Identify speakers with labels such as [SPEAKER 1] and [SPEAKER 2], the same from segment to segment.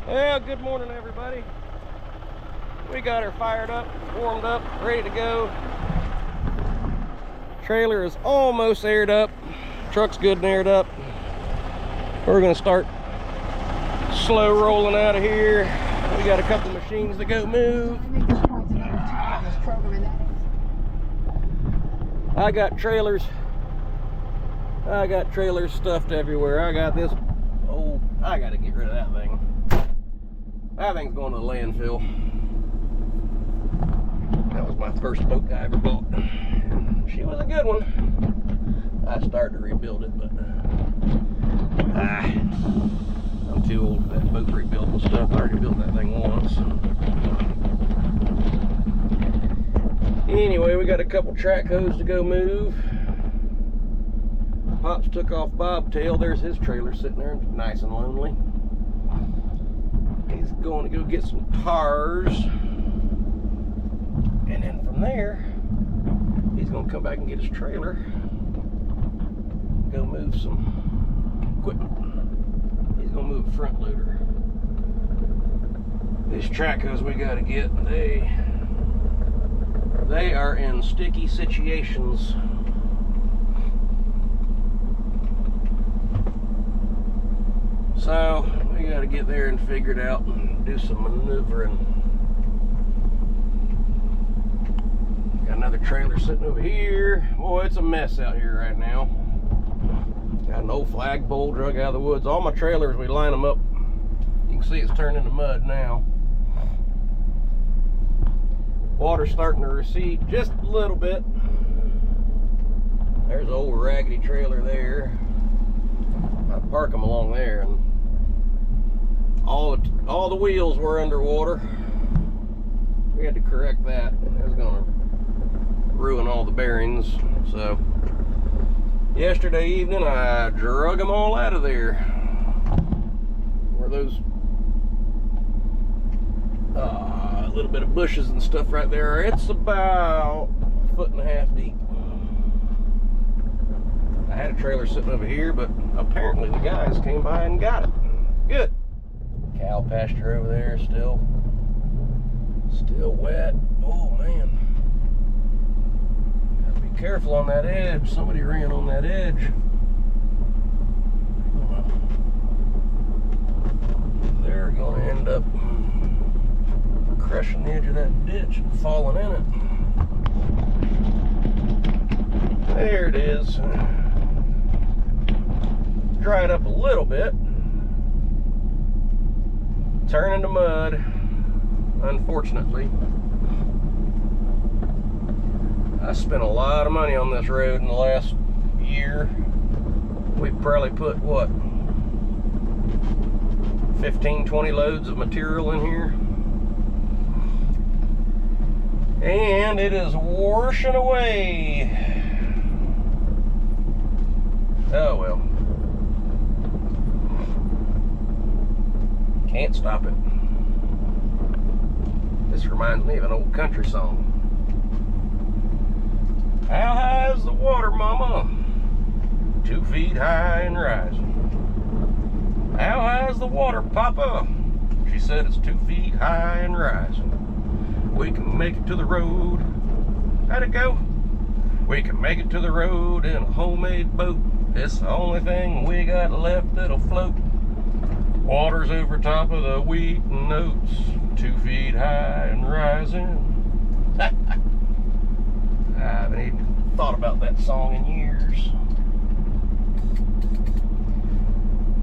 [SPEAKER 1] Well, good morning, everybody. We got her fired up, warmed up, ready to go. Trailer is almost aired up. Truck's good and aired up. We're gonna start slow rolling out of here. We got a couple machines to go move. I got trailers stuffed everywhere. I got this. Oh, I gotta get rid of that thing. That thing's going to the landfill. That was my first boat I ever bought. She was a good one. I started to rebuild it, but I'm too old for that boat rebuilding stuff. I already built that thing once. Anyway, we got a couple track hose to go move. Pops took off Bobtail. There's his trailer sitting there, nice and lonely. He's going to go get some tars, and then from there he's going to come back and get his trailer, go move some equipment. He's going to move a front loader. These track hose we got to get, they are in sticky situations. So we got to get there and figure it out and do some maneuvering. Got another trailer sitting over here. Boy, it's a mess out here right now. Got an old flagpole drug out of the woods. All my trailers, we line them up. You can see it's turning to mud now. Water's starting to recede just a little bit. There's an old raggedy trailer there. I park them along there, and all the wheels were underwater. We had to correct that. It was gonna ruin all the bearings. So yesterday evening I drug them all out of there. Where those little bit of bushes and stuff right there. It's about 1.5 feet deep. I had a trailer sitting over here, but apparently the guys came by and got it. Good. Cow pasture over there, still wet. Oh man. Gotta be careful on that edge. Somebody ran on that edge. They're gonna end up crushing the edge of that ditch and falling in it. There it is. Dried up a little bit. Turning to mud, unfortunately. I spent a lot of money on this road in the last year. We probably put, what, 15, 20 loads of material in here. And it is washing away. Oh well. Can't stop it. This reminds me of an old country song. How high is the water, mama? 2 feet high and rising. How high is the water, papa? She said it's 2 feet high and rising. We can make it to the road. How'd it go? We can make it to the road in a homemade boat. It's the only thing we got left that'll float. Water's over top of the wheat and oats, 2 feet high and rising. I haven't even thought about that song in years.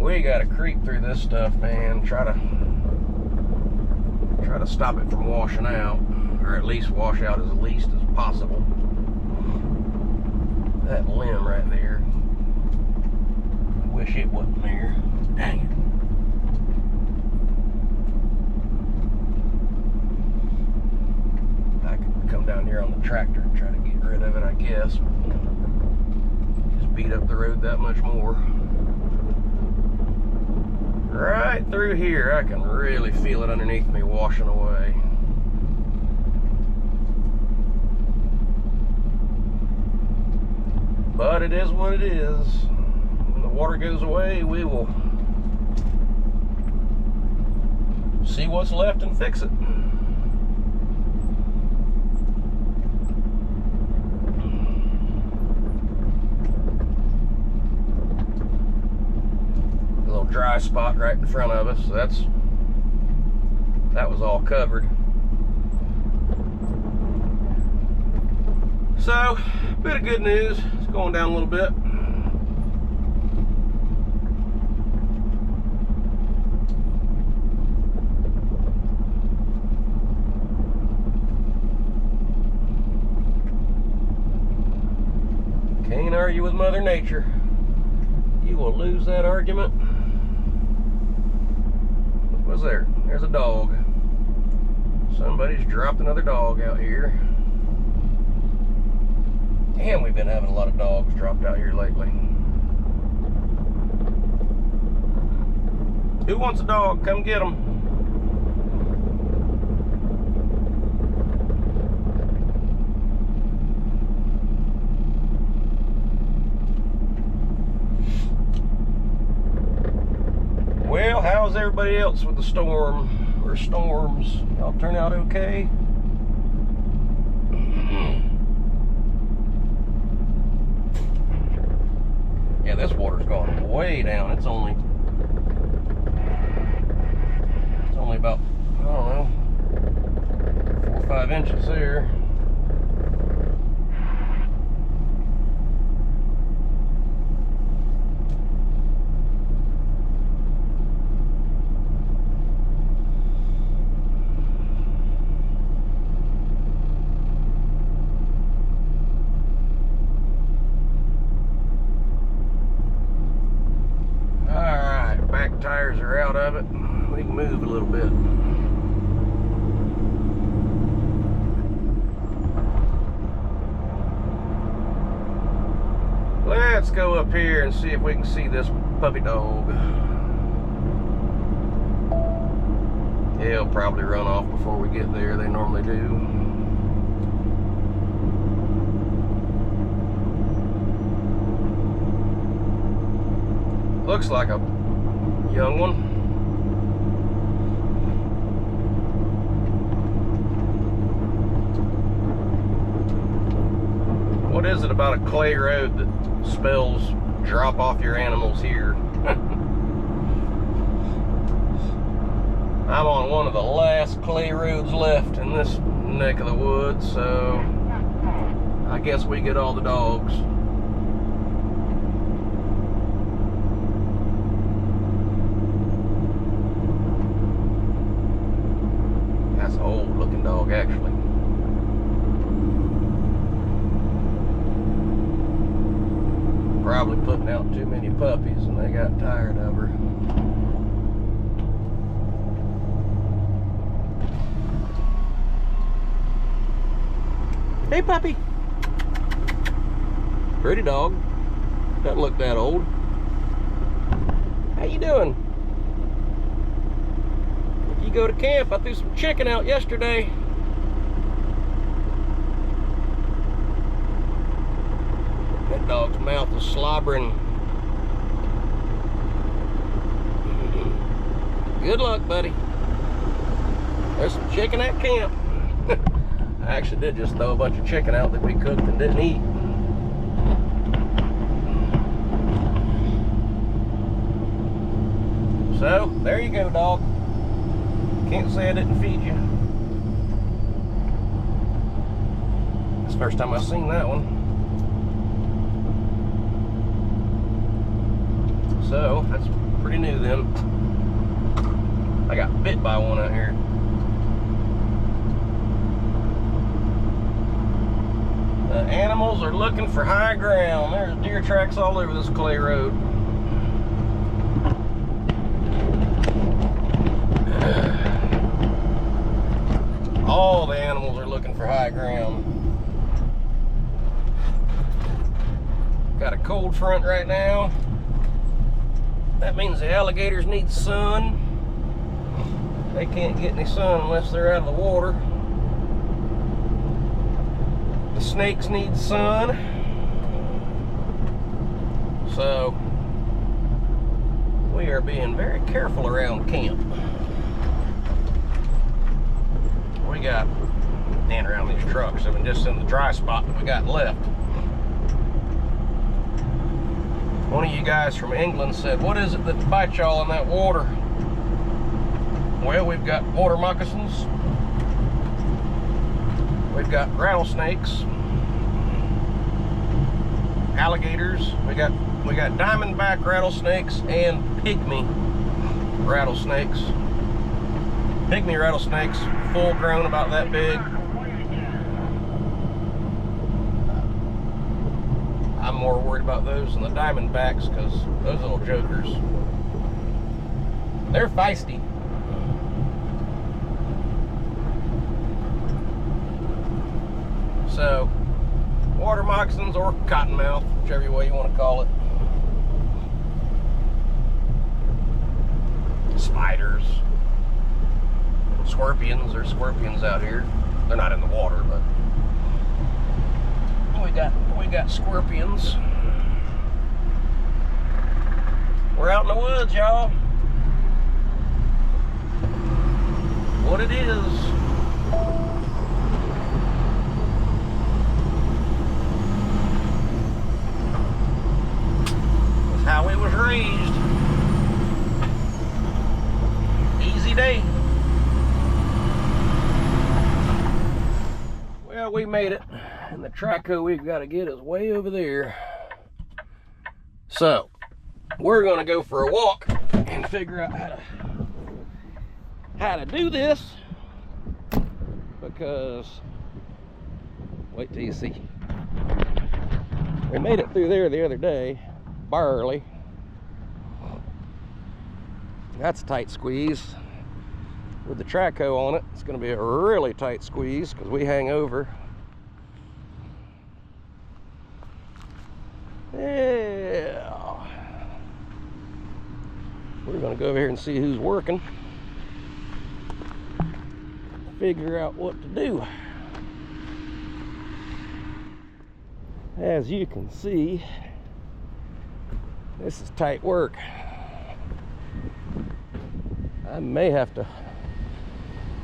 [SPEAKER 1] We gotta creep through this stuff, man. Try to stop it from washing out, or at least wash out as least as possible. That limb right there, I wish it wasn't there. Dang it. I could come down here on the tractor and try to get rid of it, I guess. Just beat up the road that much more. Right through here, I can really feel it underneath me washing away. But it is what it is. When the water goes away, we will see what's left and fix it. A little dry spot right in front of us, so that was all covered. So, bit of good news. It's going down a little bit. Can't argue with Mother Nature. You will lose that argument. What's there? There's a dog. Somebody's dropped another dog out here. Damn, we've been having a lot of dogs dropped out here lately. Who wants a dog? Come get them. Well, how's everybody else with the storm or storms? Y'all turn out okay? Yeah, this water's gone way down. It's only about, I don't know, 4 or 5 inches there. Tires are out of it. We can move a little bit. Let's go up here and see if we can see this puppy dog. He'll probably run off before we get there. They normally do. Looks like a young one. What is it about a clay road that spells drop off your animals here? I'm on one of the last clay roads left in this neck of the woods, so I guess we get all the dogs. Old looking dog, actually. Probably putting out too many puppies and they got tired of her. Hey, puppy. Pretty dog. Doesn't look that old. How you doing? You go to camp. I threw some chicken out yesterday. That dog's mouth is slobbering. Good luck, buddy. There's some chicken at camp. I actually did just throw a bunch of chicken out that we cooked and didn't eat. So, there you go, dog. Can't say I didn't feed you. It's the first time I've seen that one. So, that's pretty new then. I got bit by one out here. The animals are looking for high ground. There's deer tracks all over this clay road. All the animals are looking for high ground. Got a cold front right now. That means the alligators need sun. They can't get any sun unless they're out of the water. The snakes need sun. So we are being very careful around camp. and just in the dry spot that we got left. One of you guys from England said, what is it that bites y'all in that water? Well, we've got water moccasins, we've got rattlesnakes, alligators, we got diamondback rattlesnakes and pygmy rattlesnakes. Pygmy rattlesnakes, full grown, about that big. I'm more worried about those than the diamondbacks because those little jokers, they're feisty. So, water moccasins or cottonmouth, whichever way you want to call it. Spiders, scorpions. There's scorpions out here. They're not in the water, but we got scorpions. We're out in the woods, y'all. What it is. That's how we was raised. Easy day. Well, we made it. And the Traco we've got to get is way over there. So, we're going to go for a walk and figure out how to do this, because wait till you see. We made it through there the other day, barely. That's a tight squeeze. With the Traco on it, it's going to be a really tight squeeze because we hang over. Yeah. We're going to go over here and see who's working. Figure out what to do. As you can see, this is tight work. I may have to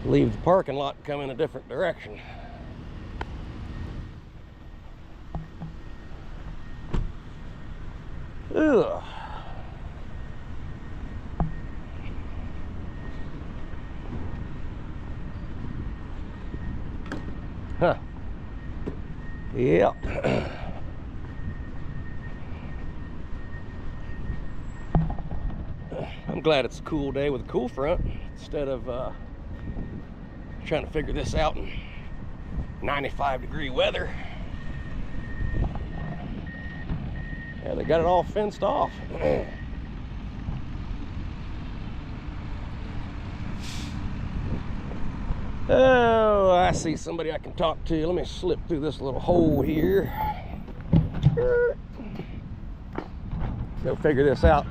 [SPEAKER 1] leave the parking lot and come in a different direction. Ugh. Huh. Yep. I'm glad it's a cool day with a cool front instead of trying to figure this out in 95-degree weather. Yeah, they got it all fenced off. Oh, I see somebody I can talk to. Let me slip through this little hole here. Go figure this out.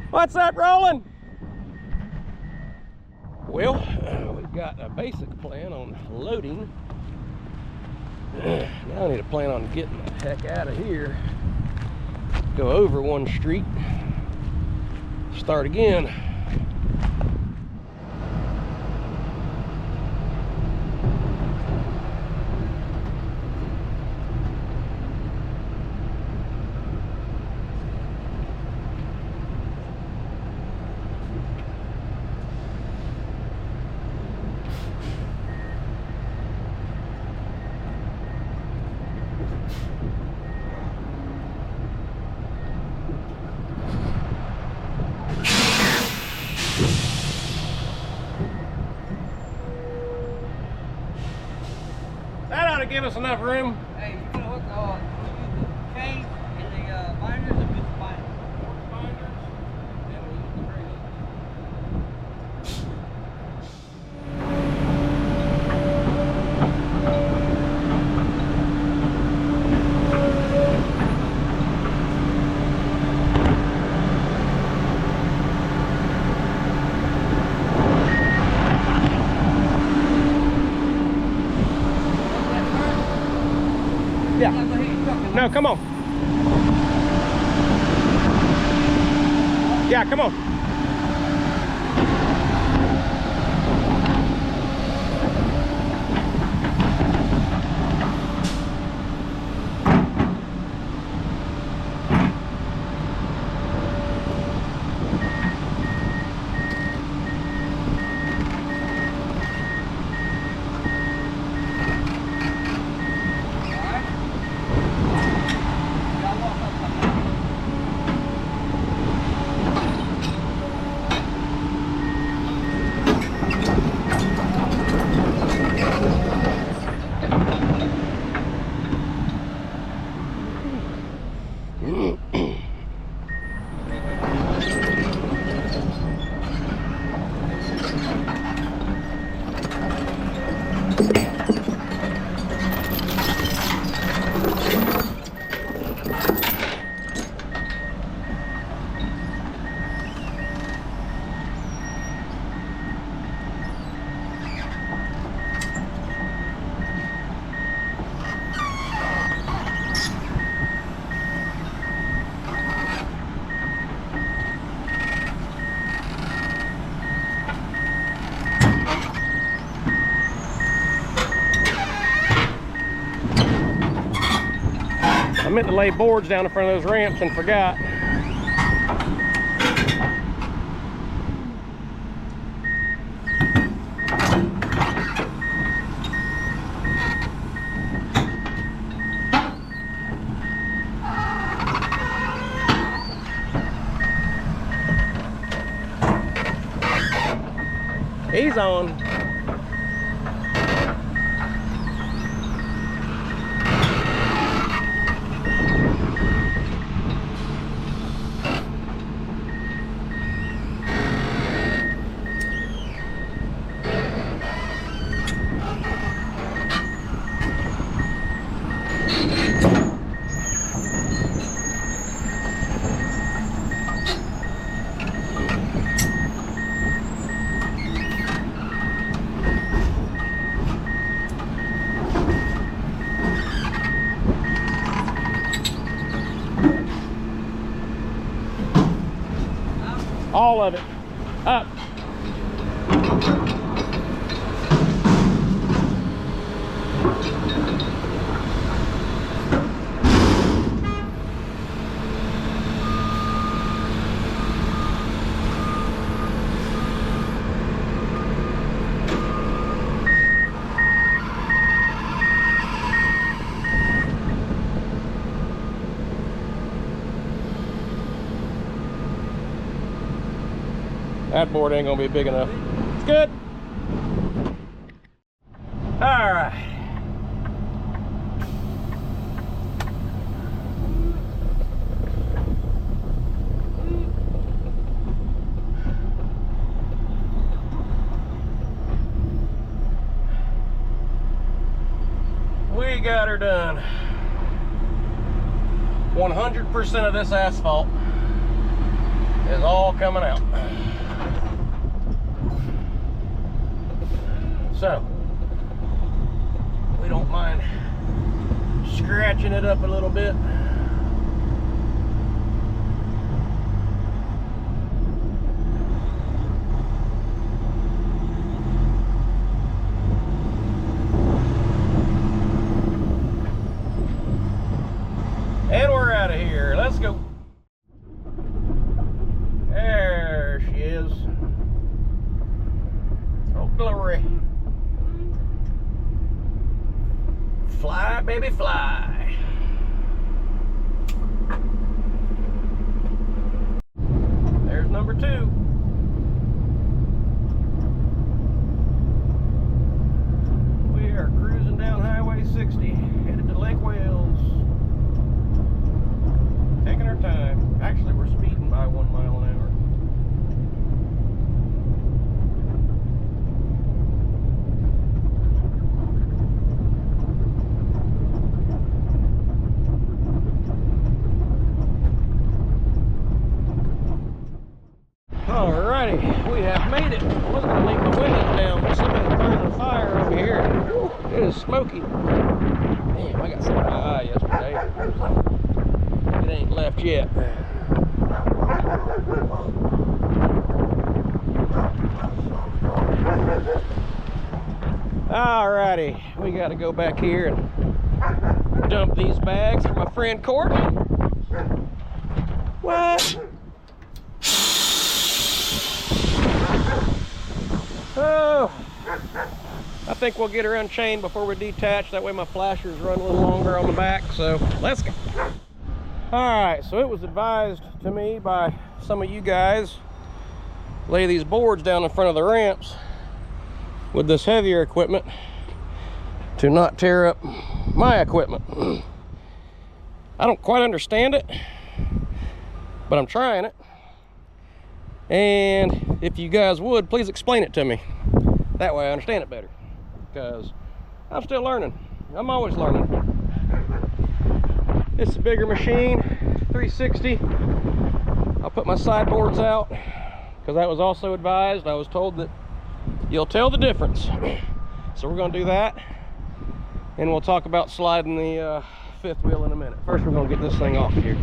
[SPEAKER 1] What's that, Roland? Well, we've got a basic plan on loading. Now I need a plan on getting the heck out of here. Go over one street, start again. Give us enough room.
[SPEAKER 2] Hey, you can hook the chain and the binders and with the binders.
[SPEAKER 1] Then we'll use the trailer.
[SPEAKER 2] Yeah, go ahead.
[SPEAKER 1] No, come on. Yeah, come on. meant to lay boards down in front of those ramps and forgot. He's on. All of it. Up. That board ain't gonna be big enough. It's good. All right. We got her done. 100% of this asphalt is all coming out. So, we don't mind scratching it up a little bit. And we're out of here. Let's go. There she is. Oh, glory. Fly, baby, fly. There's number 2. We are cruising down Highway 60, headed to Lake Wales. Taking our time. Actually, we're speeding by 1 mile an hour. Alrighty, we have made it. I was going to leave my windows down, but somebody's burning a fire over here. It is smoky. Damn, I got some in my eye yesterday. It ain't left yet. Alrighty, we got to go back here and dump these bags for my friend Courtney. What? Oh, I think we'll get her unchained before we detach. That way my flashers run a little longer on the back. So let's go. All right, so it was advised to me by some of you guys, lay these boards down in front of the ramps with this heavier equipment to not tear up my equipment. I don't quite understand it, but I'm trying it. And if you guys would, please explain it to me. That way I understand it better, because I'm still learning. I'm always learning. It's a bigger machine, 360. I'll put my sideboards out, because that was also advised. I was told that you'll tell the difference. So we're going to do that, and we'll talk about sliding the fifth wheel in a minute. First, we're going to get this thing off here.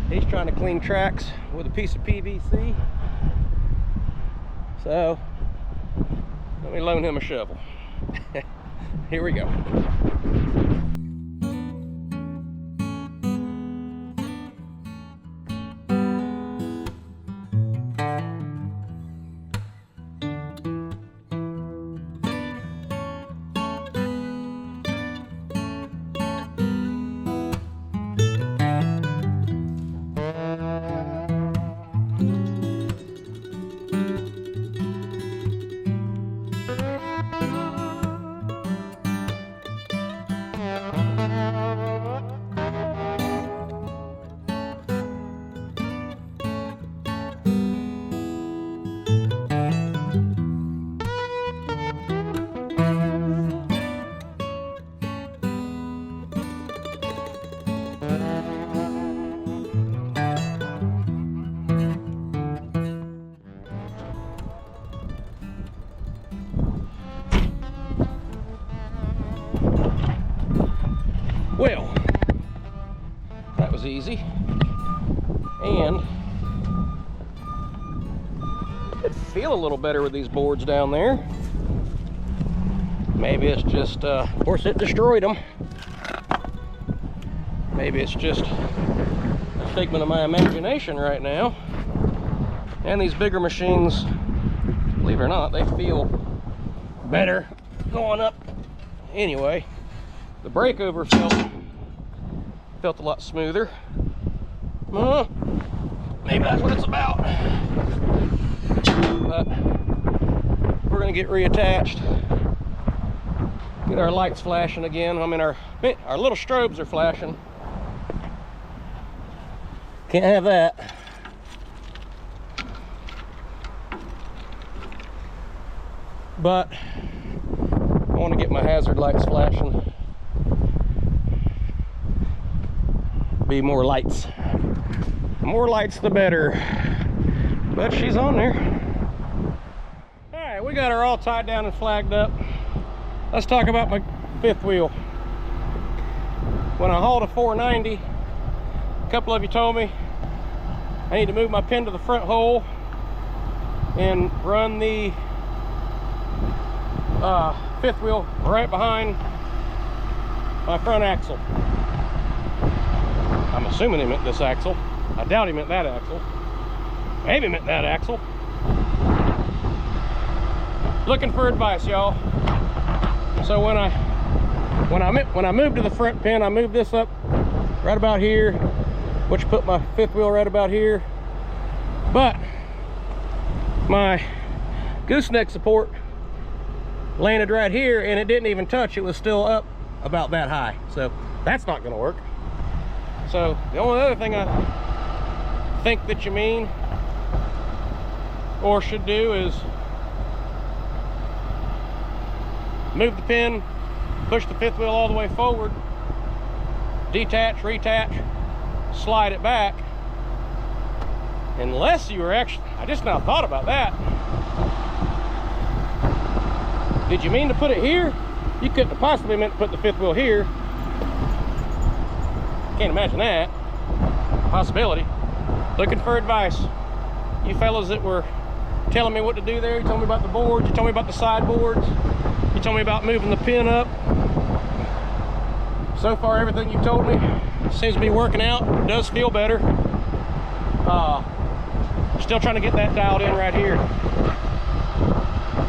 [SPEAKER 1] He's trying to clean tracks with a piece of PVC. So, let me loan him a shovel. Here we go. Well, that was easy. And it feel a little better with these boards down there. Maybe it's just, of course it destroyed them. Maybe it's just a figment of my imagination right now. And these bigger machines, believe it or not, they feel better going up. Anyway, the breakover felt a lot smoother. Maybe that's what it's about. But we're gonna get reattached. Get our lights flashing again. I mean, our little strobes are flashing. Can't have that. But I want to get my hazard lights flashing. Be more lights. More lights the better. But she's on there. All right, we got her all tied down and flagged up. Let's talk about my fifth wheel. When I hauled a 490, a couple of you told me I need to move my pin to the front hole and run the fifth wheel right behind my front axle. I'm assuming he meant this axle. I doubt he meant that axle. Maybe he meant that axle. Looking for advice, y'all. So when I moved to the front pin, I moved this up right about here, which put my fifth wheel right about here. But my gooseneck support landed right here, and it didn't even touch. It was still up about that high. So that's not going to work. So the only other thing I think that you mean or should do is move the pin, push the fifth wheel all the way forward, detach, retach, slide it back. Unless you were actually, I just now thought about that. Did you mean to put it here? You couldn't have possibly meant to put the fifth wheel here. Can't imagine that. Possibility. Looking for advice. You fellas that were telling me what to do there, you told me about the boards, you told me about the side boards, you told me about moving the pin up. So far, everything you've told me seems to be working out. It does feel better. Still trying to get that dialed in right here.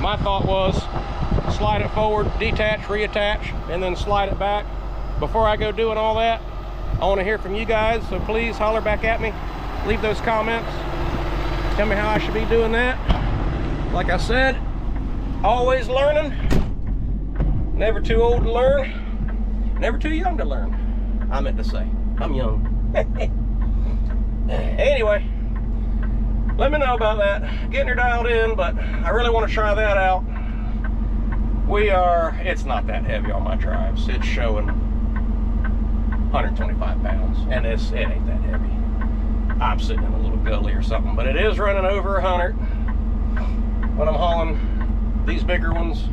[SPEAKER 1] My thought was slide it forward, detach, reattach, and then slide it back. Before I go doing all that, I want to hear from you guys, so please holler back at me. Leave those comments. Tell me how I should be doing that. Like I said, always learning. Never too old to learn. Never too young to learn. I meant to say, I'm young. Anyway, let me know about that. Getting her dialed in, but I really want to try that out. It's not that heavy on my drives. It's showing 125 pounds, and it ain't that heavy. I'm sitting in a little gully or something, but it is running over 100 when I'm hauling these bigger ones.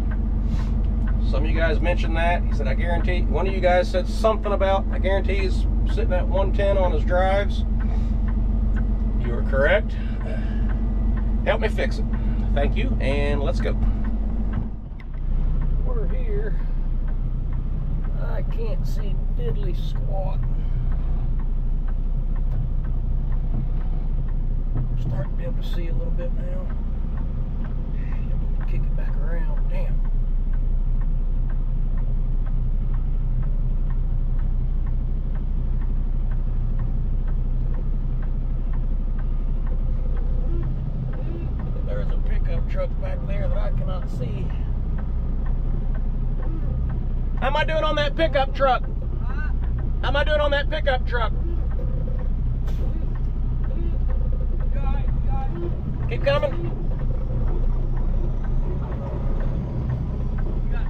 [SPEAKER 1] Some of you guys mentioned that. He said, I guarantee, one of you guys said something about, I guarantee he's sitting at 110 on his drives. You are correct. Help me fix it. Thank you, and let's go. We're here. I can't see diddly squat. Starting to be able to see a little bit now. Kick it back around. Damn. There's a pickup truck back there that I cannot see. How am I doing on that pickup truck? How am I doing on that pickup truck? Keep coming.
[SPEAKER 2] You got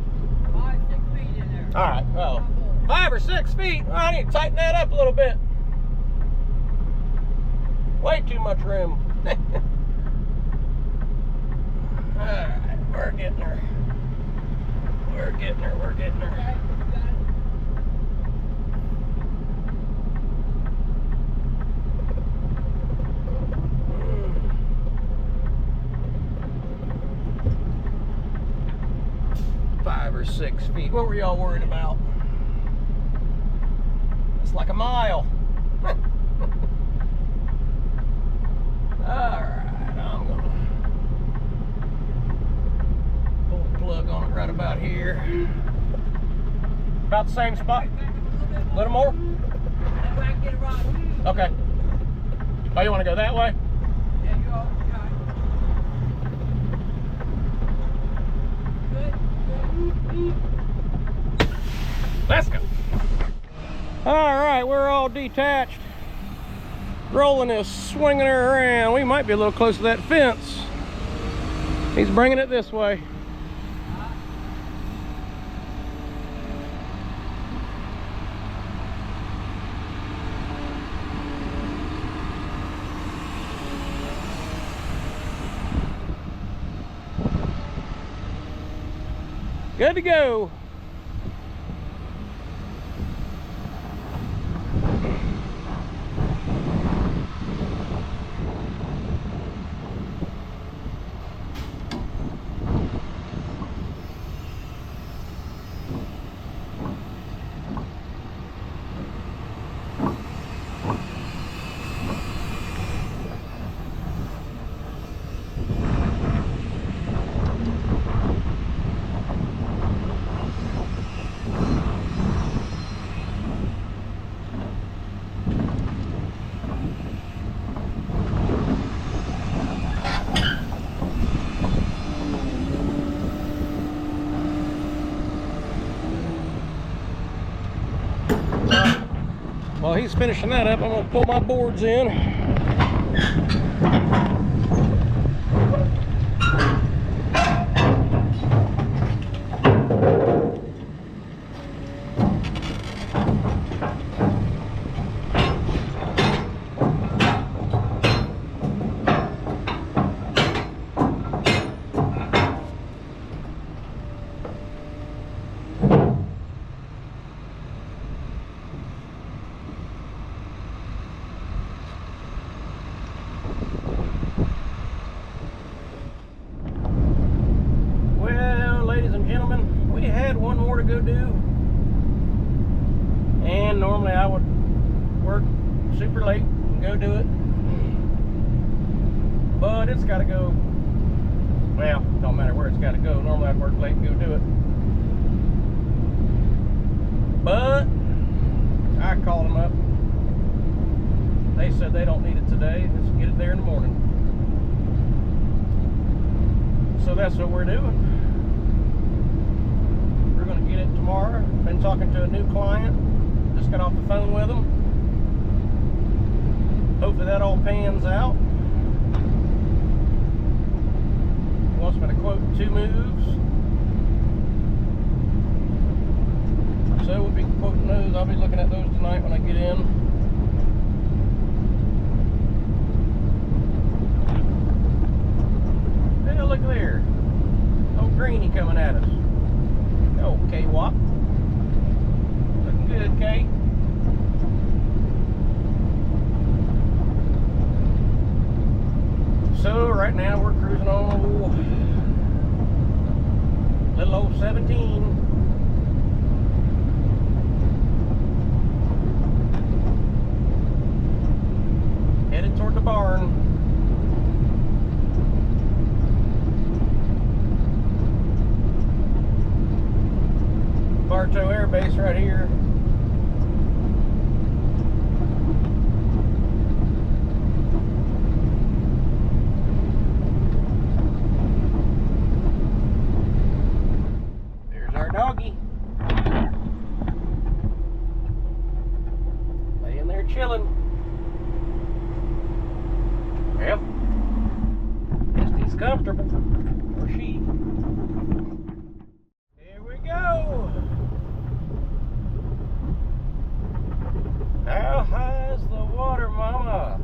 [SPEAKER 2] 5, 6 feet in there.
[SPEAKER 1] All right. Well, 5 or 6 feet. Well, I need to tighten that up a little bit. Way too much room. All right, we're getting her. We're getting her. We're getting her.
[SPEAKER 2] Okay, you got
[SPEAKER 1] 5 or 6 feet. What were y'all worried about? It's like a mile. Alright, I'm gonna pull the plug on it right about here. About the same spot. A little more?
[SPEAKER 2] That way I can get it right here.
[SPEAKER 1] Okay. Oh, you want to go that way?
[SPEAKER 2] Yeah, you're all okay. Good.
[SPEAKER 1] Let's go. All right, we're all detached. Rolling this, swinging her around. We might be a little close to that fence. He's bringing it this way. Good to go. While he's finishing that up, I'm going to pull my boards in. One more to go do, and normally I would work super late and go do it, but it's got to go. Well, don't matter where it's got to go. Normally I'd work late and go do it, but I called them up. They said they don't need it today. Let's get it there in the morning. So that's what we're doing. Get it tomorrow. Been talking to a new client. Just got off the phone with them. Hopefully that all pans out. He wants me to quote 2 moves. So we'll be quoting those. I'll be looking at those tonight when I get in. Hey, look there. Old Greenie coming at us. Okay, Wop. Looking good, Kate. So right now we're cruising on little old 17. Headed toward the barn. Bartow Air Base right here. There's our doggy. Laying there chilling. Well, guess he's comfortable. Or she. Here we go. How high is the water, Mama?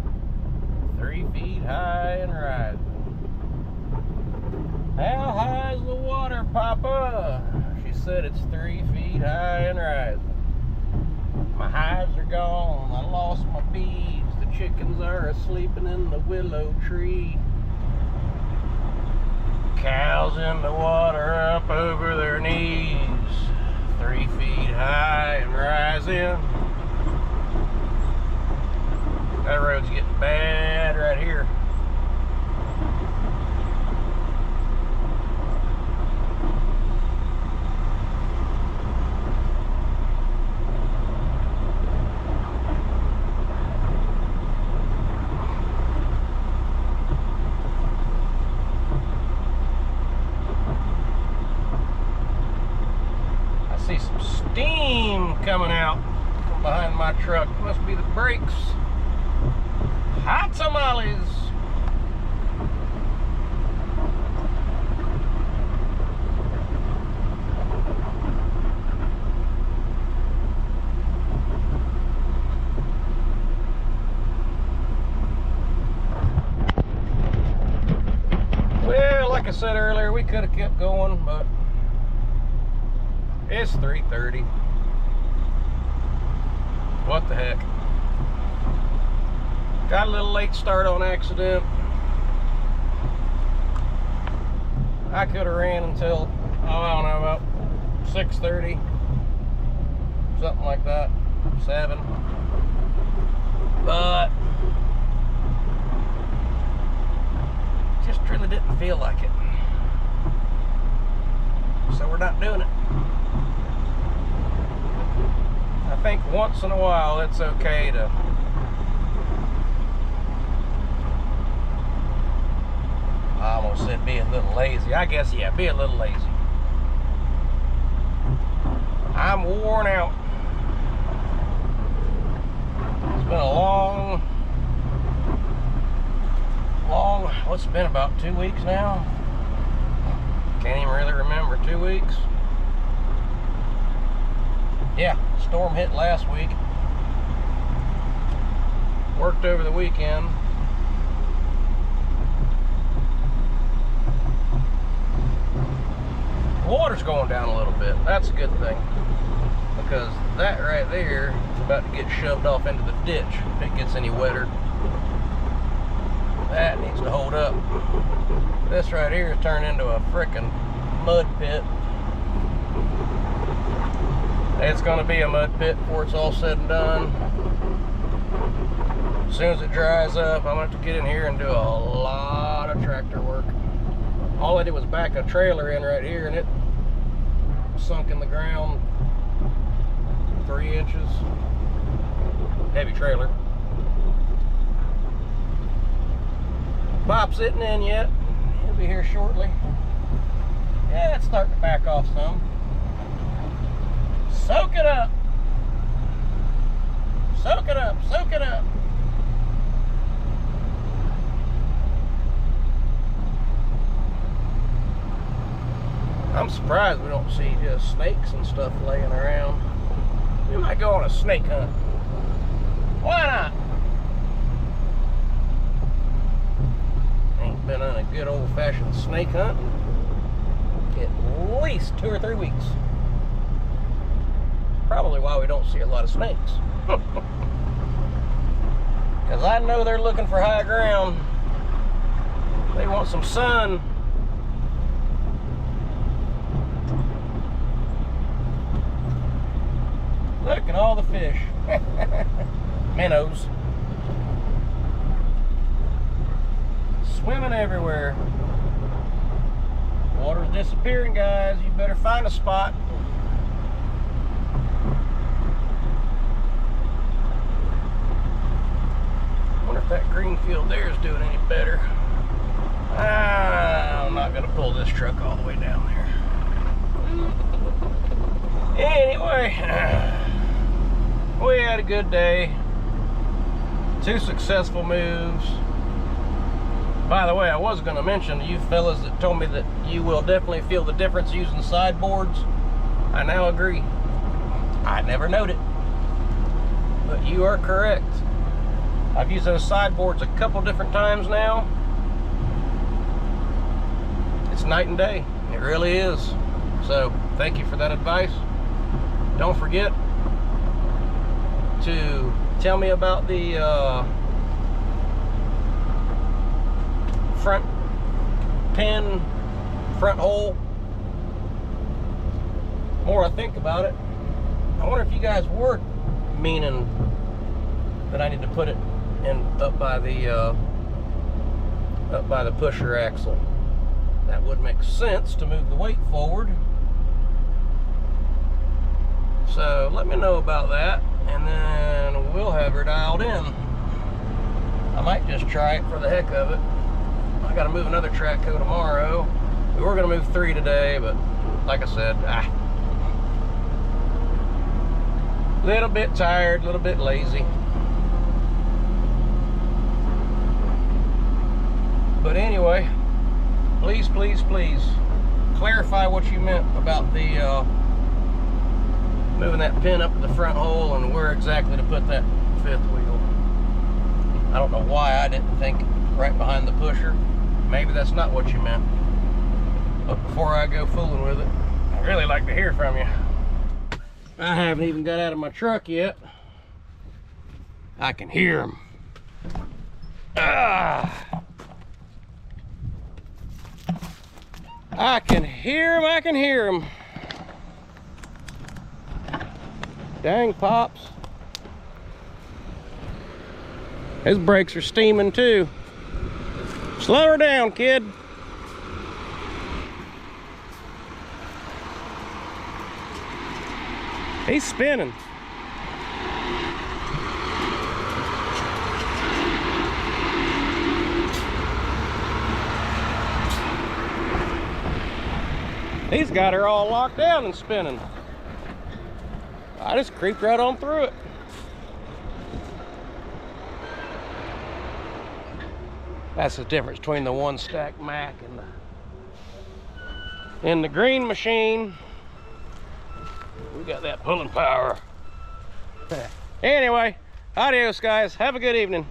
[SPEAKER 1] 3 feet high and rising. How high is the water, Papa? She said it's 3 feet high and rising. My hives are gone. I lost my bees. The chickens are sleeping in the willow tree. Cows in the water up over their knees. see some steam coming out from behind my truck. Must be the brakes. Hot tamales. Well, like I said earlier, we could have kept going, but it's 3:30. What the heck? Got a little late start on accident. I could have ran until, I don't know, about 6:30, something like that, 7. But just really didn't feel like it. So we're not doing it. I think once in a while it's okay to I almost said be a little lazy. I guess, yeah, be a little lazy. I'm worn out. It's been a long, what's it been, about 2 weeks now? Can't even really remember, 2 weeks? Yeah, storm hit last week. Worked over the weekend. Water's going down a little bit. That's a good thing, because that right there is about to get shoved off into the ditch if it gets any wetter. That needs to hold up. This right here is turned into a frickin' mud pit. It's going to be a mud pit before it's all said and done. As soon as it dries up, I'm going to have to get in here and do a lot of tractor work. All I did was back a trailer in right here, and it sunk in the ground 3 inches. Heavy trailer. Bob's isn't in yet. He'll be here shortly. Yeah, it's starting to back off some. Soak it up. Soak it up. Soak it up. I'm surprised we don't see just snakes and stuff laying around. We might go on a snake hunt. Why not? Ain't been on a good old-fashioned snake hunt in at least 2 or 3 weeks. Probably why we don't see a lot of snakes. Because I know they're looking for high ground. They want some sun. Look at all the fish. Minnows. Swimming everywhere. Water's disappearing, guys. You better find a spot. I wonder if that green field there is doing any better. I'm not going to pull this truck all the way down there. Anyway. We had a good day. 2 successful moves. By the way, I was going to mention to you fellas that told me that you will definitely feel the difference using sideboards. I now agree. I never noted, but you are correct. I've used those sideboards a couple different times now. It's night and day. It really is. So, thank you for that advice. Don't forget to tell me about the front pin, front hole. The more I think about it, I wonder if you guys were meaning that I need to put it in up by the pusher axle. That would make sense to move the weight forward. So let me know about that, and then we'll have her dialed in. I might just try it for the heck of it. I got to move another Trackco tomorrow. We were going to move 3 today, but like I said, Little bit tired, a little bit lazy. But anyway, please, please, please clarify what you meant about the moving that pin up to the front hole and where exactly to put that fifth wheel. I don't know why I didn't think right behind the pusher. Maybe that's not what you meant. But before I go fooling with it, I'd really like to hear from you. I haven't even got out of my truck yet. I can hear them. I can hear them, I can hear them. Dang, Pops. His brakes are steaming too. Slow her down, kid. He's spinning. He's got her all locked down and spinning. I just creeped right on through it. That's the difference between the one stack Mack and the green machine. We got that pulling power. Anyway, adios guys. Have a good evening.